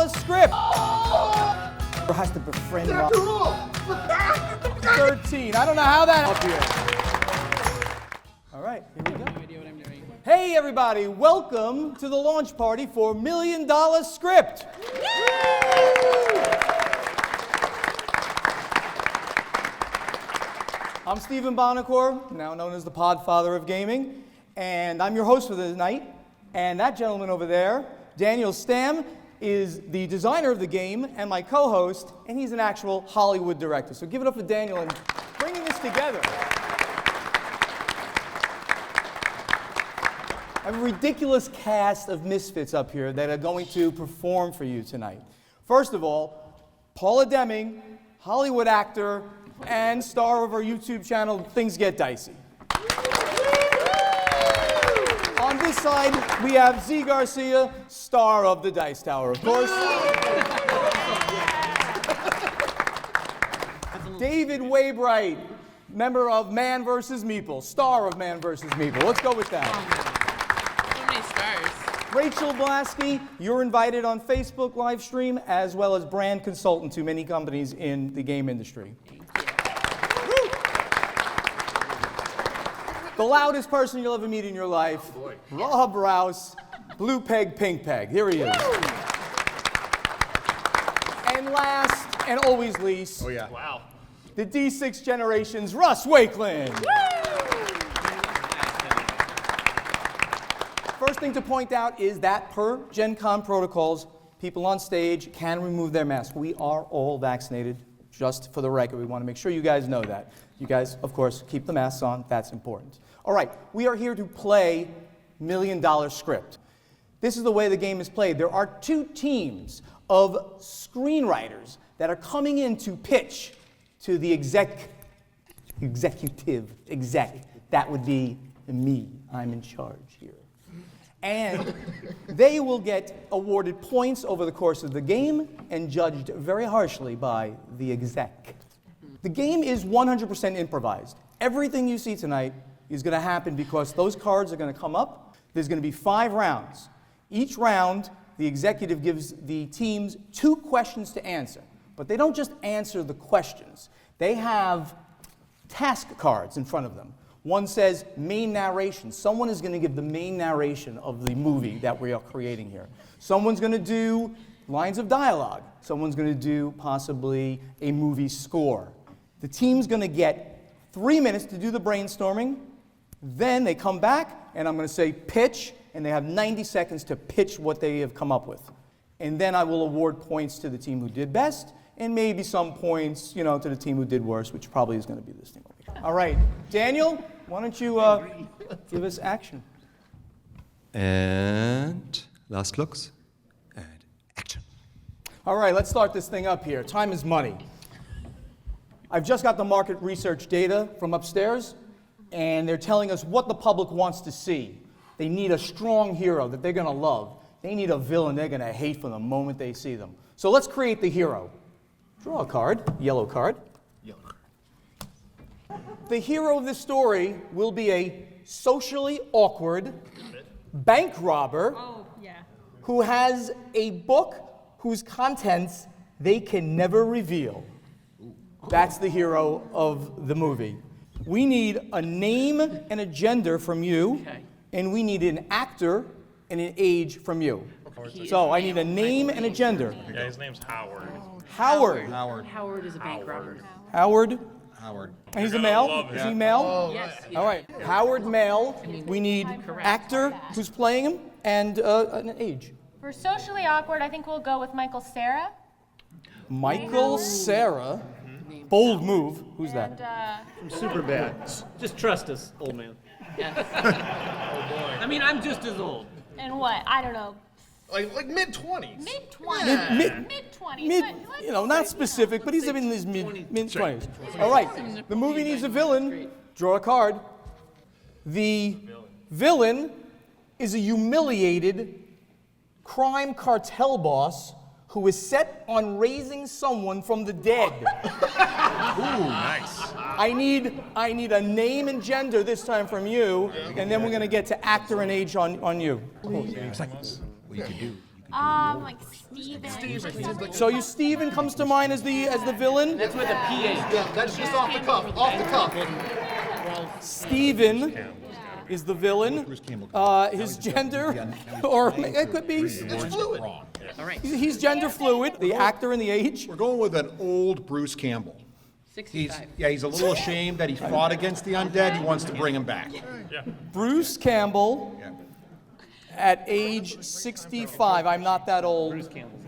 script. Or has to befriend 13. I don't know how that up here. All right, here we go. Hey everybody, welcome to the launch party for $1 Million Script. I'm Stephen Buonocore, now known as the Podfather of Gaming, and I'm your host for the night. And that gentleman over there, Daniel Stamm, is the designer of the game and my co-host, and he's an actual Hollywood director. So give it up for Daniel and bringing this together. I have a ridiculous cast of misfits up here that are going to perform for you tonight. First of all, Paula Deming, Hollywood actor and star of our YouTube channel, Things Get Dicey. On this side, we have Zee Garcia, star of the Dice Tower, of course. David Waybright, member of Man vs. Meeple, star of Man vs. Meeple. Let's go with that. Rachael Blaske, you're invited on Facebook live stream as well as brand consultant to many companies in the game industry. The loudest person you'll ever meet in your life, Robb Rouse, blue peg, pink peg. Here he is. And last and always least, the D6 generation's Russ Wakelin. First thing to point out is that per Gen Con protocols, people on stage can remove their mask. We are all vaccinated, just for the record. We want to make sure you guys know that. You guys, of course, keep the masks on. That's important. All right, we are here to play $1 Million Script. This is the way the game is played. There are two teams of screenwriters that are coming in to pitch to the exec. That would be me. I'm in charge here. And they will get awarded points over the course of the game and judged very harshly by the exec. The game is 100% improvised. Everything you see tonight is going to happen because those cards are going to come up. There's going to be 5 rounds. Each round, the executive gives the teams 2 questions to answer. But they don't just answer the questions. They have task cards in front of them. One says main narration. Someone is going to give the main narration of the movie that we are creating here. Someone's going to do lines of dialogue. Someone's going to do possibly a movie score. The team's going to get 3 minutes to do the brainstorming. Then they come back, and I'm going to say pitch, and they have 90 seconds to pitch what they have come up with. And then I will award points to the team who did best, and maybe some points, to the team who did worse, which probably is going to be this team over here. All right, Daniel, why don't you give us action? And last looks, and action. All right, let's start this thing up here. Time is money. I've just got the market research data from upstairs, and they're telling us what the public wants to see. They need a strong hero that they're going to love. They need a villain they're going to hate from the moment they see them. So let's create the hero. Draw a card, yellow card. The hero of this story will be a socially awkward bank robber who has a book whose contents they can never reveal. That's the hero of the movie. We need a name and a gender from you, and we need an actor and an age from you. So I need a name and a gender. Yeah, his name's Howard. Howard. Howard is a bank robber. Howard. Howard. And he's a male? love Is him. he male? Oh, yes. All right. Howard, male. We need actor who's playing him and an age. For socially awkward, I think we'll go with Michael Cera. Michael Cera. Bold move. Who's that? And, Super bad. Just trust us, old man. I mean, I'm just as old. and what? I don't know. Like mid-20s. Mid-20s. Mid-20s. Not specific, but he's in his mid-20s. All right. The movie needs a villain. Draw a card. The villain is a humiliated crime cartel boss who is set on raising someone from the dead. Ooh, nice. I need a name and gender this time from you, and then we're going to get to actor and age on you. What you could do, Like Steven. So you Steven comes to mind as the villain? That's with a PH. Yeah, that's just off the cuff. Off the cuff. Steven is the villain. His gender, or it could be, It's fluid. All right. he's gender fluid, the actor and the age. We're going with an old Bruce Campbell. 65. He's a little ashamed that he fought against the undead. He wants to bring him back. Bruce Campbell at age 65. I'm not that old.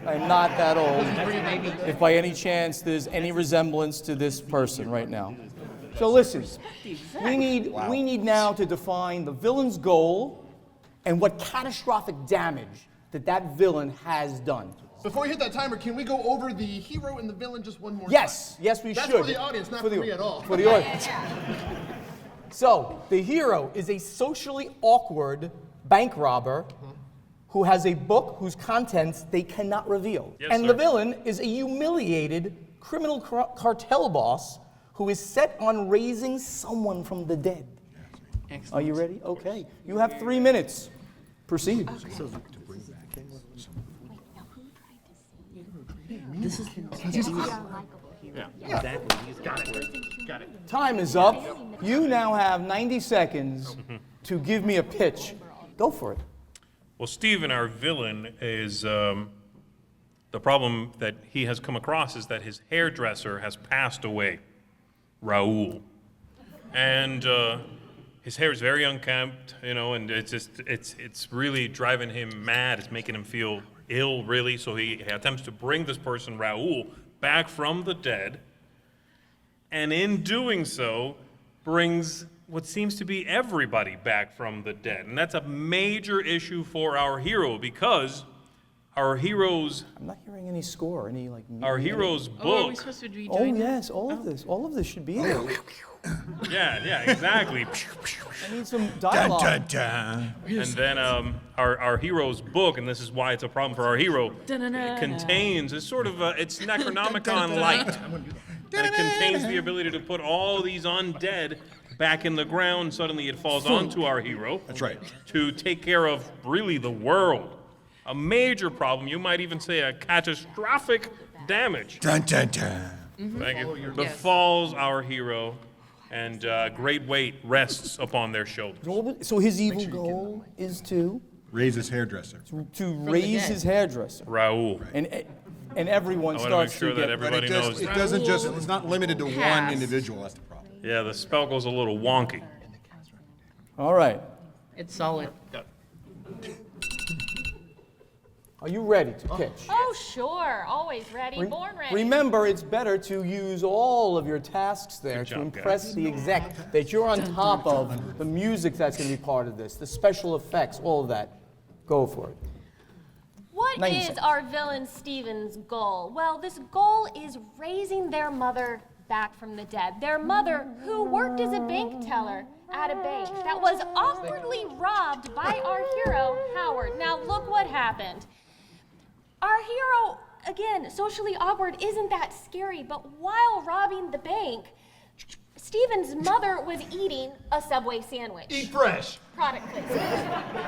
I'm not that old. If by any chance there's any resemblance to this person right now. So listen, we need now to define the villain's goal and what catastrophic damage that villain has done. Before we hit that timer, can we go over the hero and the villain just one more Yes, time? yes, we That's should. for the audience, not for me at all. For the audience. So, the hero is a socially awkward bank robber who has a book whose contents they cannot reveal. Yes, and sir. the villain is a humiliated criminal cartel boss who is set on raising someone from the dead. Are you ready? Okay. You have 3 minutes. Proceed. This is Yeah. exactly. He's got it. Got it. Time is up. You now have 90 seconds to give me a pitch. Go for it. Well, Stephen, our villain, is the problem that he has come across is that his hairdresser has passed away, Raoul, and his hair is very unkempt, and it's really driving him mad. It's making him feel ill, really. So he attempts to bring this person, Raoul, back from the dead, and in doing so, brings what seems to be everybody back from the dead. And that's a major issue for our hero, because our hero's I'm not hearing any score, any like. our hero's Oh, are we book. supposed to be Oh doing yes, all of this should be in there. Yeah, exactly. I need some dialogue. And then our hero's book, and this is why it's a problem for our hero, it contains it's sort of it's Necronomicon light. And it contains the ability to put all these undead back in the ground. Suddenly it falls onto our hero. That's right. To take care of really the world. A major problem, you might even say a catastrophic damage. Thank you. Befalls our hero, and great weight rests upon their shoulders. So his evil goal is to Raise his hairdresser. raise his hairdresser, Raoul. and everyone I want to make starts sure to that get. everybody knows. It doesn't just, it's not limited to one Pass. individual, that's the problem. Yeah, the spell goes a little wonky. All right. It's solid. Are you ready to pitch? Oh, sure. Always ready. Born ready. Remember, it's better to use all of your tasks there Good to job, impress the exec that you're on top of the music that's going to be part of this, the special effects, all of that. Go for it. What 90 is seconds. our villain Steven's goal? Well, this goal is raising their mother back from the dead. Their mother, who worked as a bank teller at a bank that was awkwardly robbed by our hero, Howard. Now, look what happened. Our hero, again, socially awkward, isn't that scary, but while robbing the bank, Steven's mother was eating a Subway sandwich. Eat fresh. Product placement.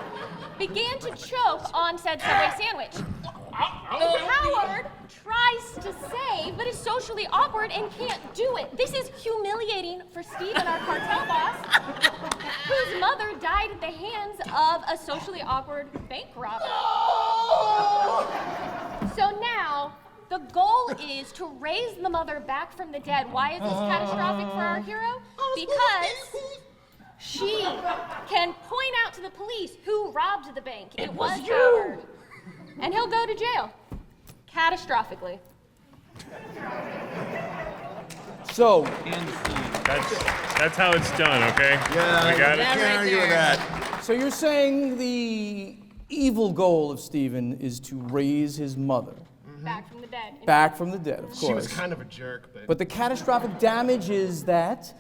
Began to choke on said Subway sandwich. Howard tries to save, but is socially awkward and can't do it. This is humiliating for Steven, our cartel boss, whose mother died at the hands of a socially awkward bank robber. So now, the goal is to raise the mother back from the dead. Why is this catastrophic for our hero? Because she can point out to the police who robbed the bank. It was Howard. And he'll go to jail. Catastrophically. So, That's how it's done, okay? Yeah, We got it? can't argue with that. so you're saying the evil goal of Stephen is to raise his mother Back from the dead. back from the dead, of course. She was kind of a jerk, but But the catastrophic damage is that,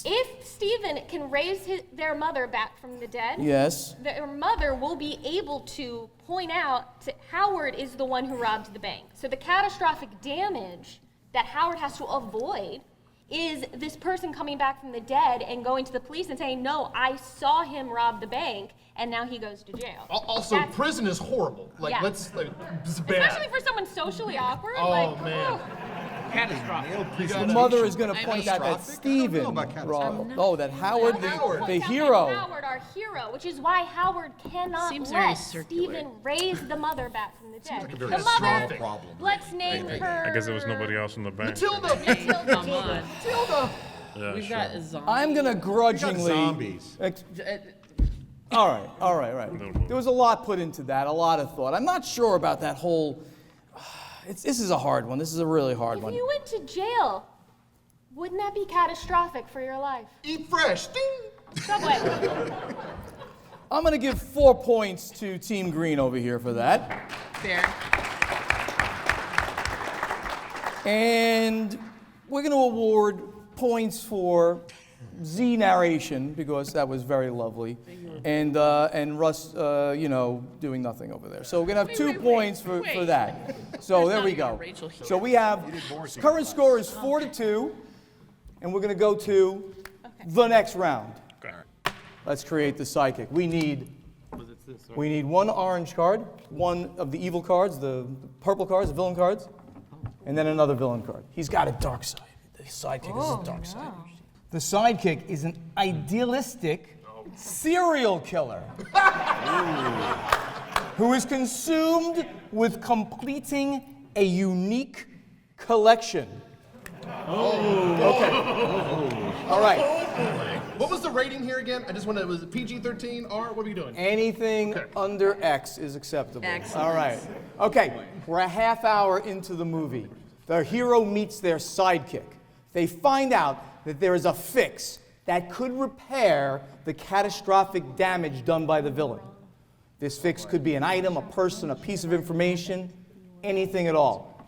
If Stephen can raise their mother back from the dead, yes, their mother will be able to point out that Howard is the one who robbed the bank. So the catastrophic damage that Howard has to avoid is this person coming back from the dead and going to the police and saying, no, I saw him rob the bank, and now he goes to jail. Also, That's- prison is horrible. Like, Yeah. it's bad. Especially for someone socially awkward. Oh, like, man. ooh. Catastrophic. The mother is going to I point mean- out that Stephen, about that Howard, Howard. the Points out hero. Howard, our hero, which is why Howard cannot Seems very let circular. Stephen raise the mother back from the dead. like a very the strong mother, problem. let's name her. I guess there was nobody else in the bank. Matilda! Come on. Matilda! Yeah, We've sure. got a zombie. I'm going to grudgingly. zombies. All right. There was a lot put into that, a lot of thought. I'm not sure about that whole. This is a hard one. This is a really hard If one. you went to jail, wouldn't that be catastrophic for your life? Eat fresh! Ding! Subway. I'm going to give 4 points to Team Green over here for that. Fair. And we're going to award points for Z narration because that was very lovely, and Russ, doing nothing over there. So we're going to have 2 points for that. So there we go. Rachael here. So we have current score is 4-2, and we're going to go to the next round. Let's create the sidekick. We need 1 orange card, 1 of the evil cards, the purple cards, the villain cards, and then another villain card. He's got a dark side. The sidekick is a dark side. The sidekick is an idealistic serial killer who is consumed with completing a unique collection. Okay. All right. What was the rating here again? I just wanted, was it PG-13, R? What are we doing? Anything Okay. under X is acceptable. Excellent. All right. Okay, we're a half hour into the movie. The hero meets their sidekick. They find out that there is a fix that could repair the catastrophic damage done by the villain. This fix could be an item, a person, a piece of information, anything at all.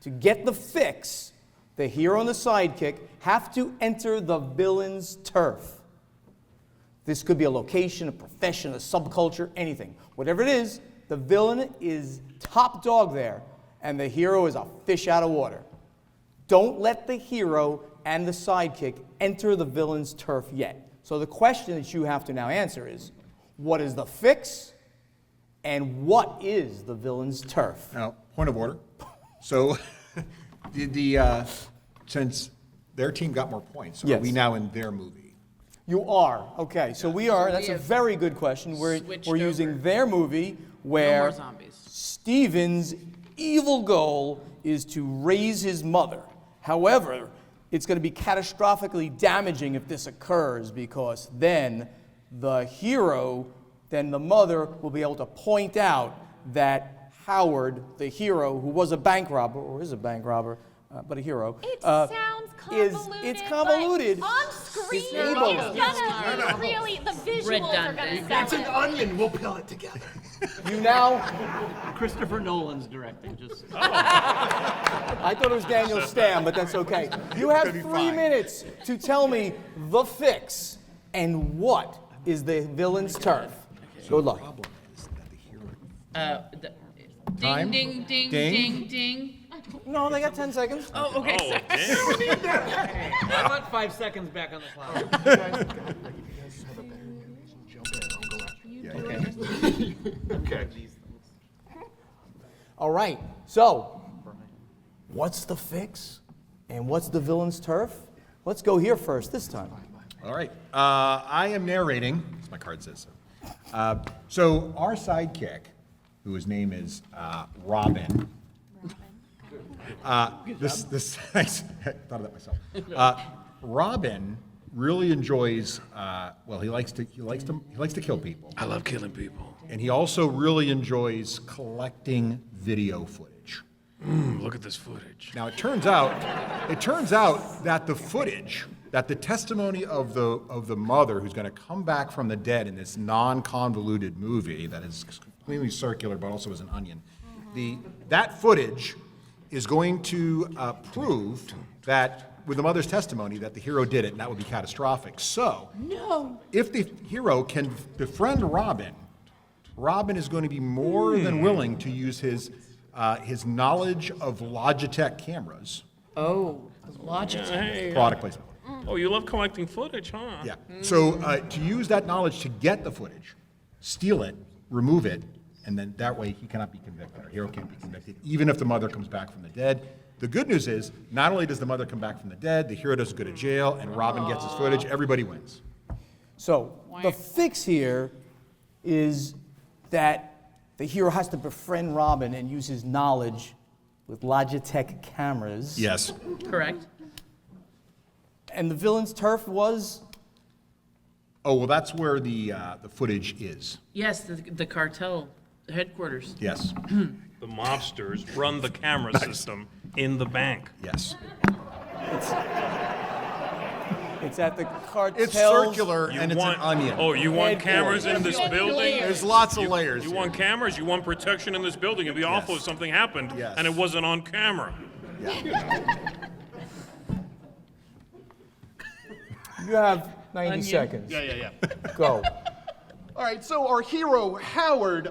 To get the fix, the hero and the sidekick have to enter the villain's turf. This could be a location, a profession, a subculture, anything. Whatever it is, the villain is top dog there, and the hero is a fish out of water. Don't let the hero and the sidekick enter the villain's turf yet. So the question that you have to now answer is, what is the fix, and what is the villain's turf? Now, point of order. So, since their team got more points, are Yes. we now in their movie? You are. Okay, so we are. That's a have very good question. We're switched using over. their movie No where more zombies. Stephen's evil goal is to raise his mother. However, it's going to be catastrophically damaging if this occurs because then the mother will be able to point out that Howard, the hero, who was a bank robber, or is a bank robber, but a hero. It sounds convoluted. It's convoluted. But on screen, It's it's able. gonna be really, the visuals are gonna Redundant. sell It's an it. onion. We'll peel it together. You now, Christopher Nolan's directing, just. I thought it was Daniel Stamm, but that's okay. You have 3 minutes to tell me the fix and what is the villain's turf. Good luck. Problem is that the hero. Ding, ding, ding, ding, ding. No, they got 10 seconds. Oh, okay. Oh, damn. I want 5 seconds back on the clock. Okay. All right, so what's the fix and what's the villain's turf? Let's go here first this time. All right. I am narrating, as my card says so. So our sidekick, whose name is Robin. I thought of that myself. Robin really enjoys. He likes to kill people, I love killing people. and he also really enjoys collecting video footage. Look at this footage. Now it turns out that the footage, that the testimony of the mother who's going to come back from the dead in this non-convoluted movie that is completely circular but also is an onion, that footage is going to prove that with the mother's testimony that the hero did it, and that would be catastrophic. So, if the hero can befriend Robin, Robin is going to be more than willing to use his knowledge of Logitech cameras Oh, Logitech. Hey, Product placement. oh, you love collecting footage, huh? Yeah. So to use that knowledge to get the footage, steal it, remove it, and then that way he cannot be convicted. Our hero can't be convicted, even if the mother comes back from the dead. The good news is, not only does the mother come back from the dead, the hero doesn't go to jail, and Robin gets his footage. Everybody wins. So the fix here is that the hero has to befriend Robin and use his knowledge with Logitech cameras. Yes. Correct. And the villain's turf was? Oh, well, that's where the footage is. Yes, the cartel headquarters. Yes. The mobsters run the camera system in the bank. Yes. It's at the cartel. It's circular You and it's want, an onion. Oh, you want cameras in this building? There's lots of layers. You here. want cameras? You want protection in this building? It'd be awful if something happened Yes. and it wasn't on camera. You have 90 seconds. Yeah. Go. All right, so our hero, Howard,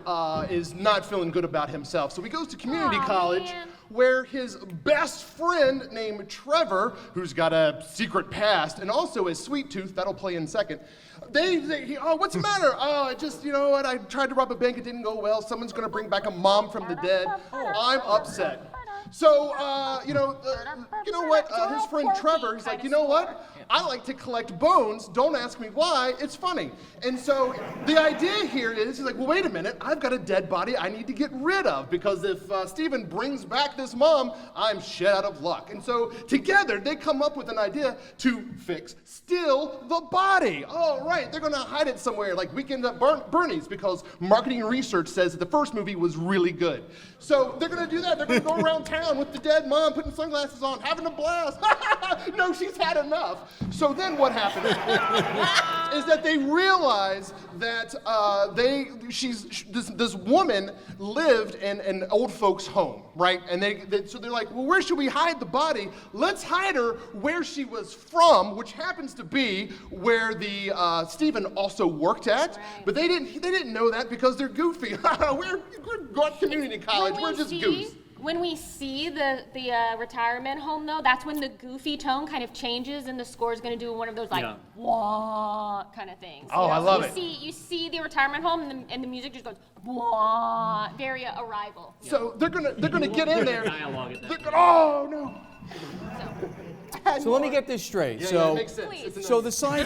is not feeling good about himself. So he goes to community college man. where his best friend named Trevor, who's got a secret past, and also a sweet tooth, that'll play in second, oh, what's the matter? Oh, I just, you know what, I tried to rob a bank, it didn't go well. Someone's gonna bring back a mom from the dead. I'm upset. So, you know what? His friend Trevor, he's like, you know what? I like to collect bones. Don't ask me why. It's funny. And so the idea here is, he's like, well, wait a minute. I've got a dead body I need to get rid of because if Stephen brings back this mom, I'm shit out of luck. And so together they come up with an idea to steal the body. Oh, right. They're going to hide it somewhere like Weekend at Bernie's because marketing and research says that the first movie was really good. So they're going to do that. They're going to go around town with the dead mom, putting sunglasses on, having a blast. No, she's had enough. So then what happens is that they realize that this woman lived in an old folks' home, right? And so they're like, well, where should we hide the body? Let's hide her where she was from, which happens to be where the Stephen also worked at. But they didn't know that because they're goofy. we're going community college. We're just goofs. When we see the retirement home, though, that's when the goofy tone kind of changes, and the score is going to do one of those like wah kind of things. Oh, I love it. You see the retirement home, and the music just goes wah, very Arrival. So they're gonna get in there. Dialogue at that They're gonna, oh no. So let me get this straight. Yeah, so, it makes sense. Please. It's so the side,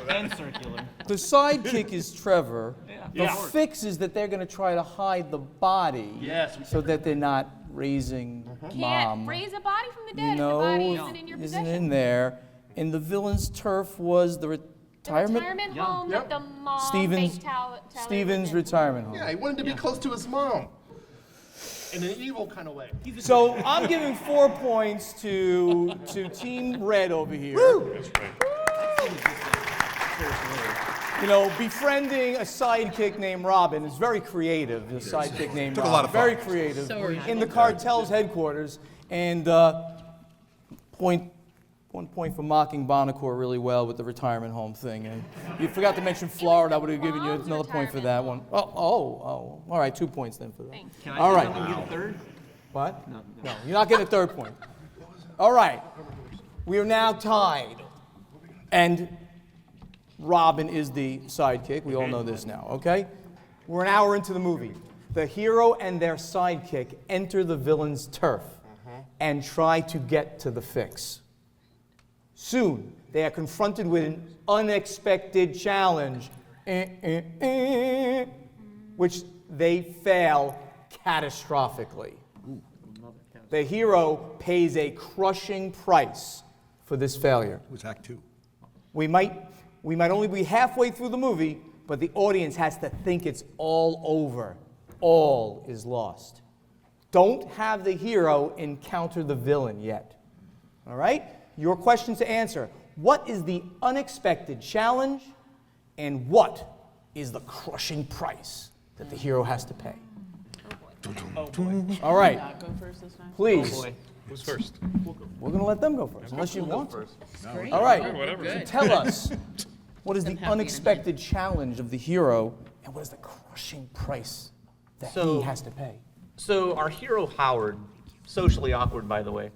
And circular. the sidekick is Trevor. The Yeah. fix is that they're going to try to hide the body. Yes. So that they're not raising Can't mom. raise a body from the dead No, if the body isn't in your isn't possession. in there. And the villain's turf was the The retirement. retirement home that the mom Stephen's baked teller Stephen's lived in. retirement home. Yeah, he wanted to be close to his mom. In an evil kind of way. So I'm giving 4 points to Team Red over here. That's right. You know, befriending a sidekick named Robin is very creative. The sidekick named Took a Robin. lot of fun. Very creative. So original. In the cartel's headquarters. And 1 point for mocking Buonocore really well with the retirement home thing. And you forgot to mention Florida. I would have given you Mom's another point for that one. retirement Oh. All right, 2 points then for that. Thanks. Can I All say right. something and get a third? What? No, you're not getting a third point. All right. We are now tied. And Robin is the sidekick. We all know this now, okay? We're an hour into the movie. The hero and their sidekick enter the villain's turf and try to get to the fix. Soon, they are confronted with an unexpected challenge, which they fail catastrophically. The hero pays a crushing price for this failure. It was Act 2. We might only be halfway through the movie, but the audience has to think it's all over. All is lost. Don't have the hero encounter the villain yet. All right? Your question to answer. What is the unexpected challenge, and what is the crushing price that the hero has to pay? All right, Go first this time. please. Who's first? We're going to let them go first, unless you want to. Great. All right. Whatever. Good. Tell us, what is the happy unexpected challenge of the hero, and what is the crushing price that he So- has to pay? So our hero Howard socially awkward, by the way,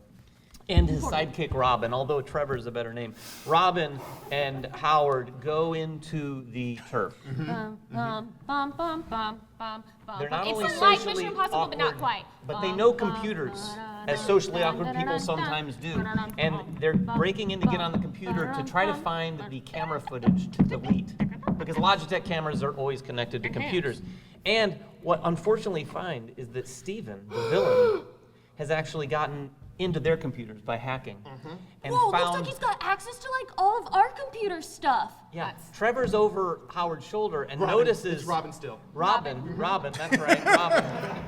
and his sidekick Robin, although Trevor is a better name. Robin and Howard go into the turf. Bum, bum, bum, bum, bum, bum. They're not It's only like socially Mission Impossible, awkward, but not quite. but they know computers, as socially awkward people sometimes do. And they're breaking in to get on the computer to try to find the camera footage to delete. Because Logitech cameras are always connected to computers. And what unfortunately find is that Stephen, the villain, has actually gotten into their computers by hacking. And Whoa, found, looks like he's got access to like all of our computer stuff. yeah, Trevor's over Howard's shoulder and notices. It's Robin still. Robin, that's right,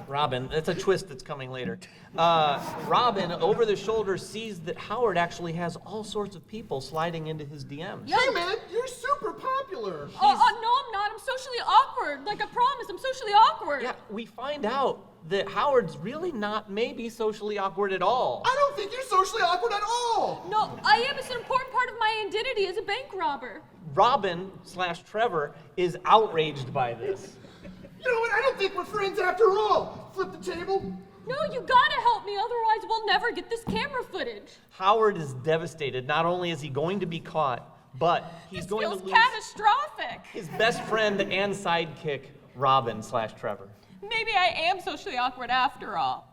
Robin, that's a twist that's coming later. Robin, over the shoulder, sees that Howard actually has all sorts of people sliding into his DMs. Hey man, you're super popular. No, I'm not. I'm socially awkward. Like I promised, I'm socially awkward. Yeah, we find out that Howard's really not maybe socially awkward at all. I don't think you're socially awkward at all. No, I am. It's an important part of my identity as a bank robber. Robin/Trevor is outraged by this. You know what? I don't think we're friends after all. Flip the table. No, you gotta help me, otherwise we'll never get this camera footage. Howard is devastated. Not only is he going to be caught, but he's This going to feels lose catastrophic. his best friend and sidekick, Robin/Trevor. Maybe I am socially awkward after all.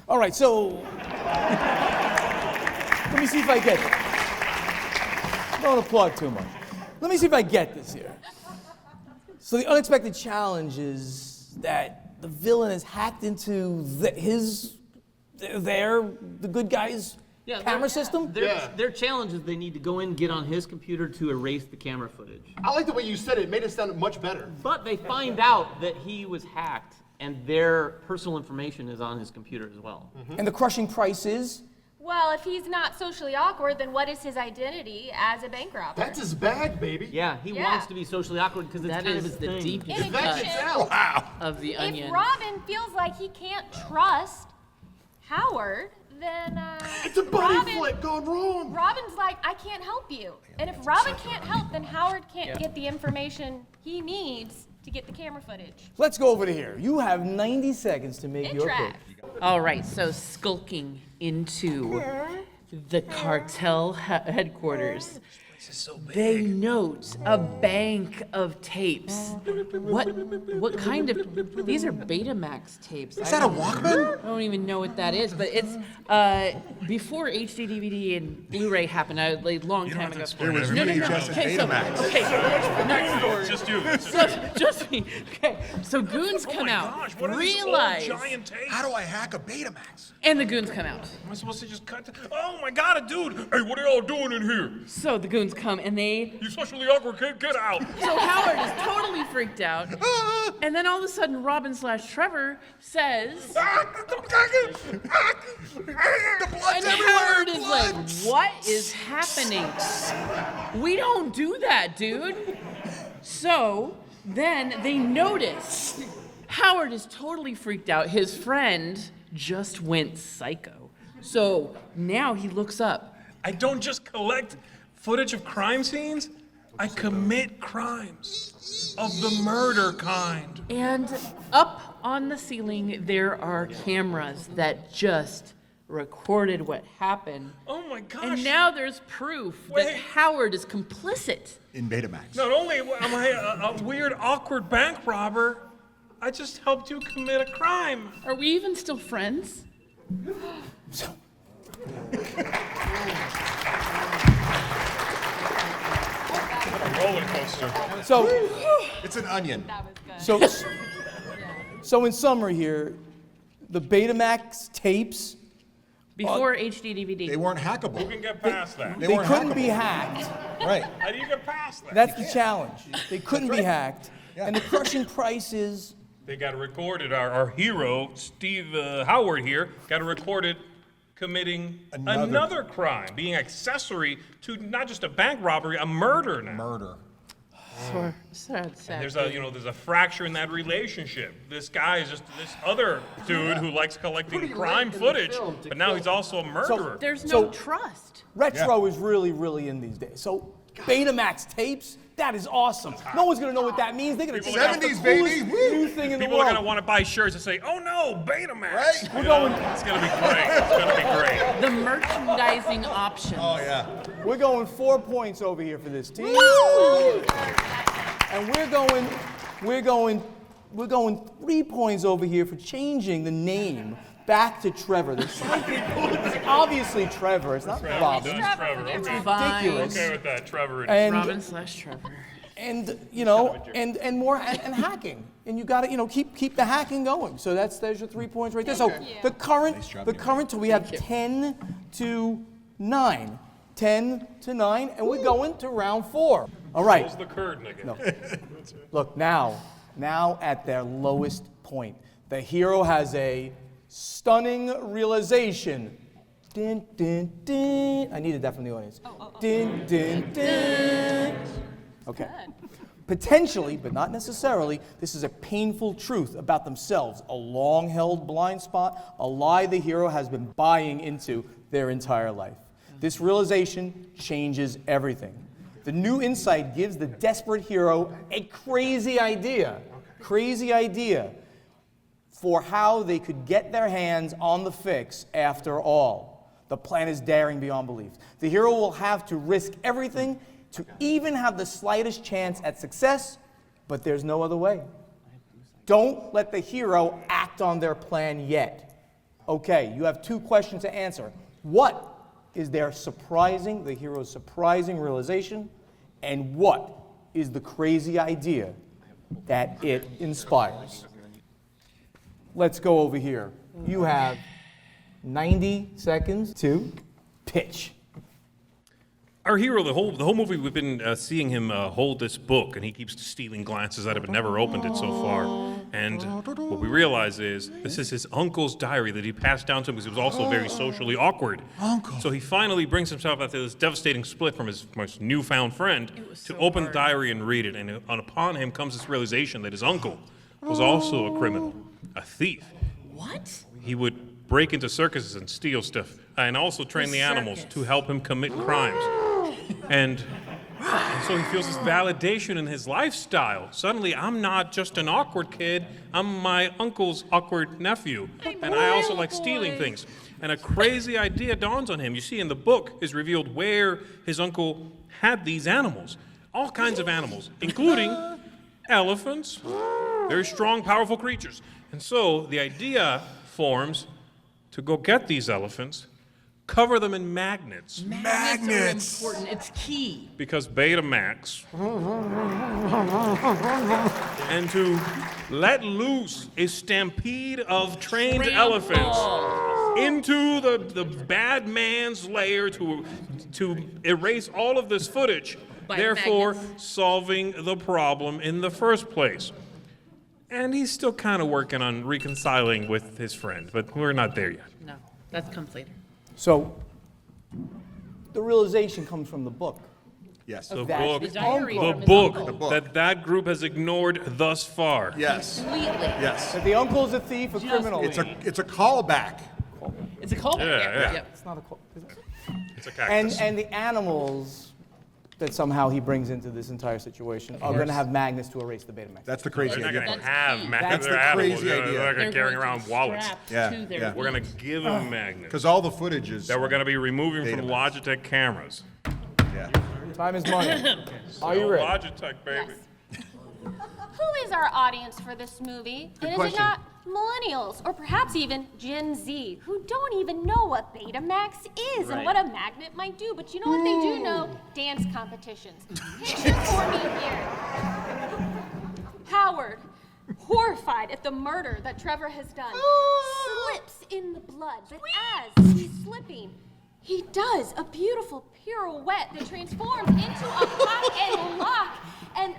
All right, so let me see if I get this. Don't applaud too much. Let me see if I get this here. So the unexpected challenge is that the villain has hacked into the good guy's camera system? Their challenge is they need to go in, get on his computer to erase the camera footage. I like the way you said it. It made it sound much better. But they find out that he was hacked and their personal information is on his computer as well. And the crushing price is? Well, if he's not socially awkward, then what is his identity as a bank robber? That's his bag, baby. Yeah, he wants to be socially awkward because it's That kind of is his the thing. deepest In cut addition, of the onion. if Robin feels like he can't trust Howard, then It's a buddy Robin, flick gone wrong. Robin's like, I can't help you. And if Robin can't help, then Howard can't get the information he needs to get the camera footage. Let's go over to here. You have 90 seconds to make It your tracks. pitch. All right, so skulking into the cartel headquarters, they note a bank of tapes. What kind of? These are Betamax tapes. Is that a Walkman? I don't even know what that is, but it's before HD DVD and Blu-ray happened, a long time ago. There was No. VHS and Okay, so Betamax. next story. Just you. Just me. Okay, so goons come out, realize, giant tape. How do I hack a Betamax? and the goons come out. Am I supposed to just cut? Oh my God, a dude! Hey, what are y'all doing in here? So the goons come and they. You socially awkward kid, get out! So Howard is totally freaked out, and then all of a sudden Robin/Trevor says, and Howard is like, "What is happening? We don't do that, dude." So then they notice Howard is totally freaked out. His friend just went psycho. So now he looks up. I don't just collect footage of crime scenes. I commit crimes of the murder kind. And up on the ceiling, there are cameras that just recorded what happened. Oh my gosh! And now there's proof that Wait. Howard is complicit. In Betamax. Not only am I a weird, awkward bank robber, I just helped you commit a crime. Are we even still friends? A roller coaster. So, It's an onion. so in summary here, the Betamax tapes, Before HD DVD. They weren't Who hackable. can get past that? They they weren't couldn't be hackable. hacked. Right. How do you get past that? That's the challenge. They couldn't be hacked. Yeah. And the crushing price is, They got recorded. Our hero, Steve Howard here, got recorded committing another crime, being accessory to not just a bank robbery, a murder now. Murder. Sad. There's a fracture in that relationship. This guy is just this other dude who likes collecting Pretty crime late in the footage, film to but now kill. he's also a murderer. There's So- no trust. retro is really, really in these days. So Betamax tapes? That is awesome. No one's gonna know what that means. They're gonna think that's the 70s, coolest baby. Woo. new thing in the People world. are gonna want to buy shirts and say, "Oh no, Betamax!" Right? We're going. It's gonna be great. It's gonna be great. The merchandising options. Oh, yeah. We're going 4 points over here for this team. And we're going 3 points over here for changing the name back to Trevor. It's obviously Trevor. It's not Robin. It's Trevor. It's Okay. ridiculous. Okay with that, Trevor. And Robin/Trevor. and you know and more and hacking. And you got to keep the hacking going. So there's your 3 points right there. So the current we have 10 to 9. 10 to 9, and we're going to round 4. All right. Close the curtain again. No. Look, now at their lowest point, the hero has a stunning realization. Din, din, din. I needed that from the audience. Din, din, din. Okay. Potentially, but not necessarily, this is a painful truth about themselves, a long-held blind spot, a lie the hero has been buying into their entire life. This realization changes everything. The new insight gives the desperate hero a crazy idea for how they could get their hands on the fix after all. The plan is daring beyond belief. The hero will have to risk everything to even have the slightest chance at success, but there's no other way. Don't let the hero act on their plan yet. Okay, you have 2 questions to answer. What is the hero's surprising realization, and what is the crazy idea that it inspires? Let's go over here. You have 90 seconds to pitch. Our hero, the whole movie, we've been seeing him hold this book, and he keeps stealing glances at it, but never opened it so far. And what we realize is this is his uncle's diary that he passed down to him because he was also very socially awkward. Uncle. So he finally brings himself after this devastating split from his newfound friend to open the diary and read it. And upon him comes this realization that his uncle was also a criminal, a thief. What? He would break into circuses and steal stuff, and also train the animals to help him commit crimes. And so he feels this validation in his lifestyle. Suddenly, I'm not just an awkward kid, I'm my uncle's awkward nephew. And I also like stealing things. And a crazy idea dawns on him. You see, in the book is revealed where his uncle had these animals. All kinds of animals, including elephants. Very strong, powerful creatures. And so the idea forms to go get these elephants, cover them in magnets. Magnets are important. It's key. Because Betamax. And to let loose a stampede of trained elephants into the bad man's lair to erase all of this footage, therefore solving the problem in the first place. And he's still kind of working on reconciling with his friend, but we're not there yet. No, that comes later. So, the realization comes from the book. Yes. The That book, his diary uncle- from his book uncle. that group has ignored thus far. Yes. Completely. Yes. that the uncle's a thief, a criminal. It's a callback. It's a callback. Yeah. Yep. It's not a quote. Is it? It's a cactus. And the animals that somehow he brings into this entire situation are going to have magnets to erase the Betamax. That's the crazy They're not idea. going to That's have key. magnets. That's the They're animals. crazy They're idea. not going They're to carry going to around wallets. strap Yeah, to their yeah. We're going to give them magnets Because all the footage is. that we're going to be removing from Betamax. Logitech cameras. Yeah. Time is money. Are you So ready? Logitech, baby. Who is our audience for this movie? And is question. it not millennials or perhaps even Gen Z who don't even know what Betamax is and what a magnet might do? But you know what they do know? Dance competitions. Picture for me here. Howard, horrified at the murder that Trevor has done, slips in the blood. But as he's slipping, he does a beautiful pirouette that transforms into a cock and lock. And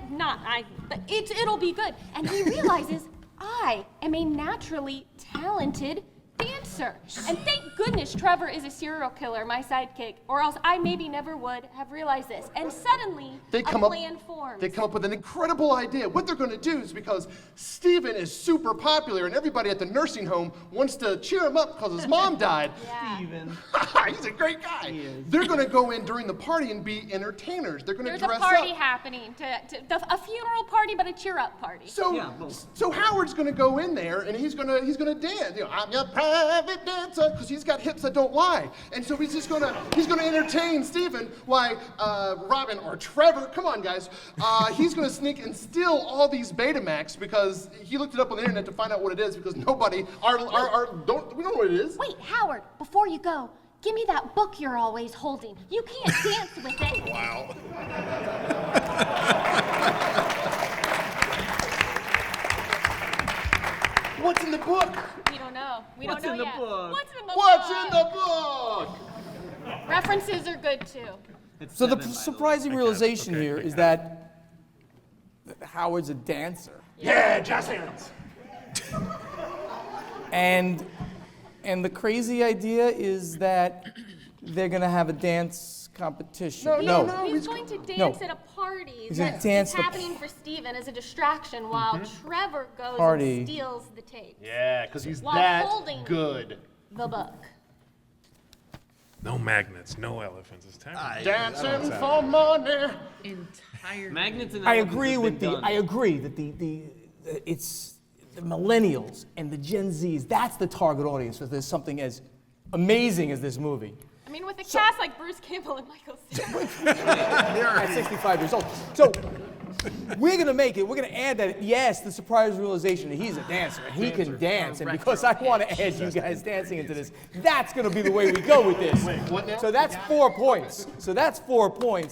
but it'll be good. And he realizes I am a naturally talented dancer. dancer. And thank goodness Trevor is a serial killer, my sidekick, or else I maybe never would have realized this. And suddenly, a plan forms. They come up with an incredible idea. What they're going to do is because Stephen is super popular and everybody at the nursing home wants to cheer him up because his mom died. Yeah. Steven. He's a great guy. They're going to go in during the party and be entertainers. They're going to There's dress a party up. happening, a funeral party, but a cheer-up party. So Howard's going to go in there and he's going to dance. You know, I'm your private dancer, because he's got hips that don't lie. And so he's going to entertain Stephen while Robin or Trevor, come on guys, he's going to sneak and steal all these Betamax because he looked it up on the internet to find out what it is because nobody we don't know what it is. Wait, Howard, before you go, give me that book you're always holding. You can't dance with it. Wow. What's in the book? We don't know. We What's don't know in the yet. book? What's in the book? References are good too. So the surprising realization here is that Howard's a dancer. Yeah, jazz hands. And the crazy idea is that they're gonna have a dance competition. No. He's going to dance at a party He's gonna that's dance at a happening for Steven as a distraction while Trevor goes Party. and steals the tape. Yeah, because he's While that holding good. the book. No magnets, no elephants. It's terrible. Dancing for money. Entire. Magnets and I elephants agree have with been the. done. I agree that it's the millennials and the Gen Zs. That's the target audience for this something as amazing as this movie. I mean, with a cast like Bruce Campbell and Michael Cera. At 65 years old. So we're gonna make it. We're gonna add that. Yes, the surprise realization that he's a dancer and he can dance. And because I want to add you guys dancing into this, that's gonna be the way we go with this. what now? So that's 4 points.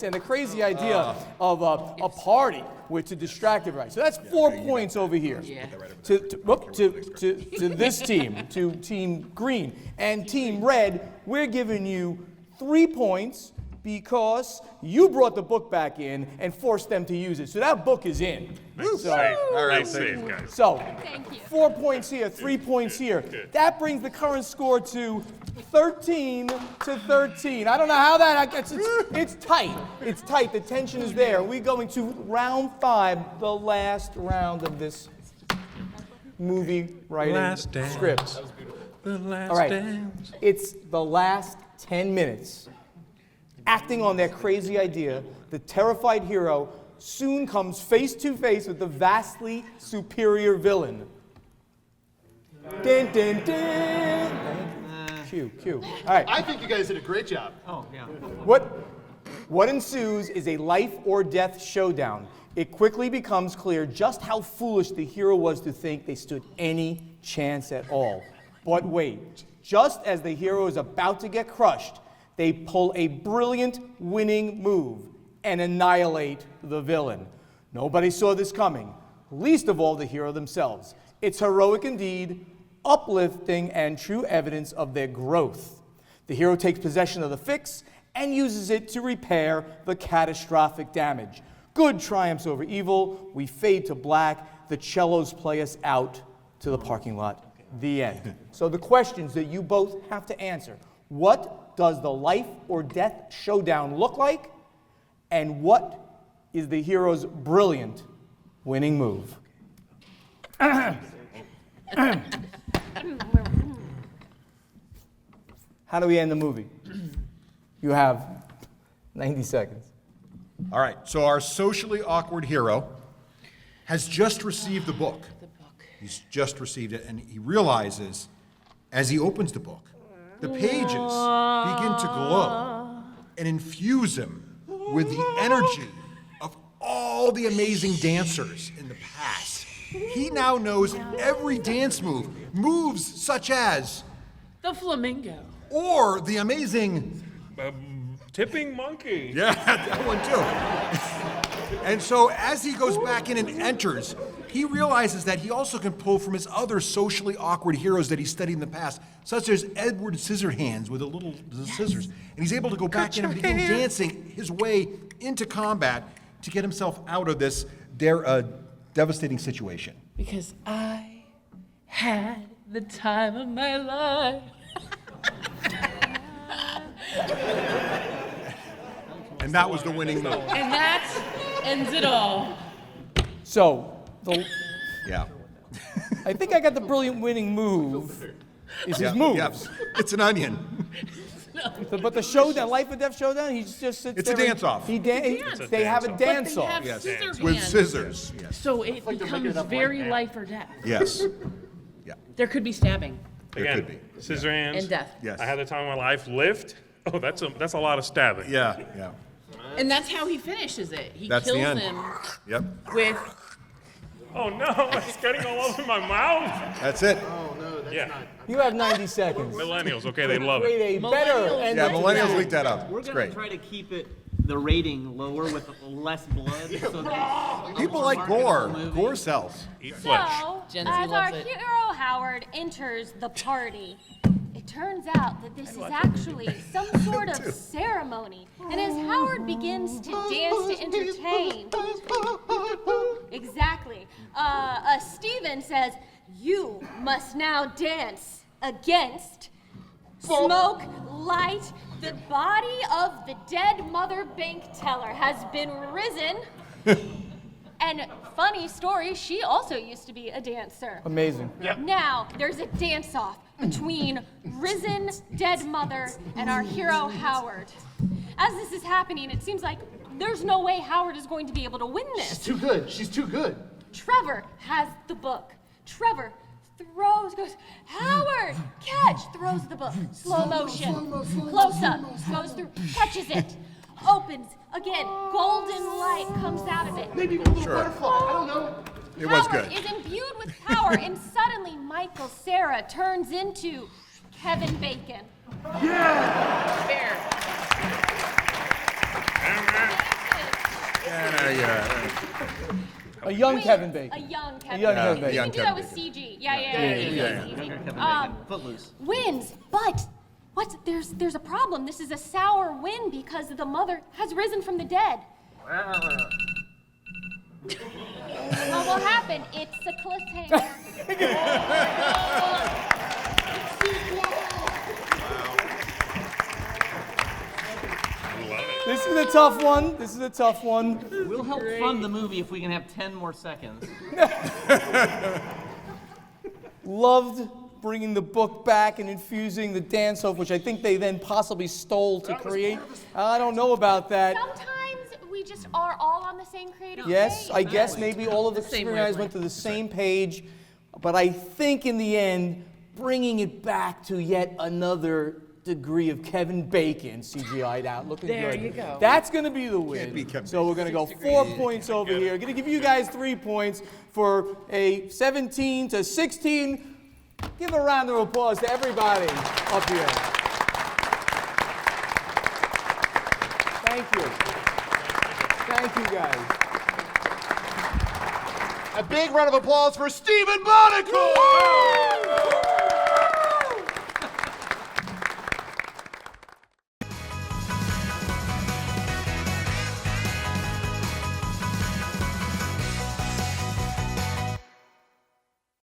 And the crazy idea of a party to distract everybody. So that's 4 points over here. To this team, to Team Green. And Team Red, we're giving you 3 points because you brought the book back in and forced them to use it. So that book is in. Nice So, save. All right, Nice save, guys. so Thank you. 4 points here, 3 points here. That brings the current score to 13 to 13. I don't know how that gets. It's tight. It's tight. The tension is there. We're going to round 5, the last round of this movie writing Last dance. script. The last All right. dance. It's the last 10 minutes. Acting on their crazy idea, the terrified hero soon comes face to face with the vastly superior villain. Dun, dun, dun. Cue. All right. I think you guys did a great job. Oh, yeah. What ensues is a life or death showdown. It quickly becomes clear just how foolish the hero was to think they stood any chance at all. But wait, just as the hero is about to get crushed, they pull a brilliant winning move and annihilate the villain. Nobody saw this coming, least of all the hero themselves. It's heroic indeed, uplifting, and true evidence of their growth. The hero takes possession of the fix and uses it to repair the catastrophic damage. Good triumphs over evil. We fade to black. The cellos play us out to the parking lot. The end. So the questions that you both have to answer. What does the life or death showdown look like? And what is the hero's brilliant winning move? How do we end the movie? You have 90 seconds. All right, so our socially awkward hero has just received the book. He's just received it, and he realizes as he opens the book, the pages begin to glow and infuse him with the energy of all the amazing dancers in the past. He now knows every dance move, moves such as, The flamingo. or the amazing, Tipping monkey. yeah, that one too. And so as he goes back in and enters, he realizes that he also can pull from his other socially awkward heroes that he studied in the past, such as Edward Scissorhands with the little scissors. And he's able to go back in and begin dancing his way into combat to get himself out of this devastating situation. Because I had the time of my life. And that was the winning move. And that ends it all. So, Yeah. I think I got the brilliant winning move. Is his Yeah, moves. yeah. It's an onion. But the showdown, life or death showdown, he just sits It's a there. and dance-off. They have a But dance they off. have Yes. scissor With hands. scissors. Yes. So it becomes very life or death. Yes. Yeah. There could be stabbing There Again, could be. scissor hands. and death. Yes. I had the time of my life. Lift. Oh, that's a lot of stabbing. Yeah. Yeah. And that's how he finishes it. He That's the kills end. him Yep. with Oh no, it's getting all over my mouth. That's it. Yeah. You have 90 seconds. Millennials, okay, they love it. Create a better Millennials. end. Yeah, to millennials that. leaked that up. We're It's gonna great. try to keep it the rating lower with less blood. So that People like gore. Gore sells. Eat flesh. So, Gen Z as loves our it. hero Howard enters the party, it turns out that this is actually some sort of ceremony. And as Howard begins to dance to entertain, exactly, Stephen says, "You must now dance against smoke, light. The body of the dead mother bank teller has been risen." And funny story, she also used to be a dancer. Amazing. Now, there's a dance-off between risen dead mother and our hero Howard. As this is happening, it seems like there's no way Howard is going to be able to win this. Too good. She's too good. Trevor has the book. Trevor goes, "Howard, catch!" Throws the book. Slow motion. Close up. Goes through, catches it. Opens. Again, golden light comes out of it. Maybe a little Sure. butterfly. I don't know. It was Howard good. is imbued with power, and suddenly Michael Cera turns into Kevin Bacon. Fair. A young Wins. Kevin Bacon. A young Kevin young Bacon. Kevin Bacon. You Young can do that Kevin with Bacon. CG. Yeah. Easy. Footloose. Wins, but there's a problem. This is a sour win because the mother has risen from the dead. What will happen? It's a cliffhanger. This is a tough one. This is a tough one. We'll help fund the movie if we can have 10 more seconds. Loved bringing the book back and infusing the dance-off, which I think they then possibly stole to create. I don't know about that. Sometimes we just are all on the same creative Yes, page. I guess maybe all of the Same screenwriters wavelength. went to the same page, but I think in the end, bringing it back to yet another degree of Kevin Bacon CGI'd out, looking There good. you go. That's going to be the win. beat Kevin So we're going to go 4 points over here. Going to give you guys 3 points for a 17 to 16. Give a round of applause to everybody up here. Thank you. Thank you, guys. A big round of applause for Stephen Buonocore!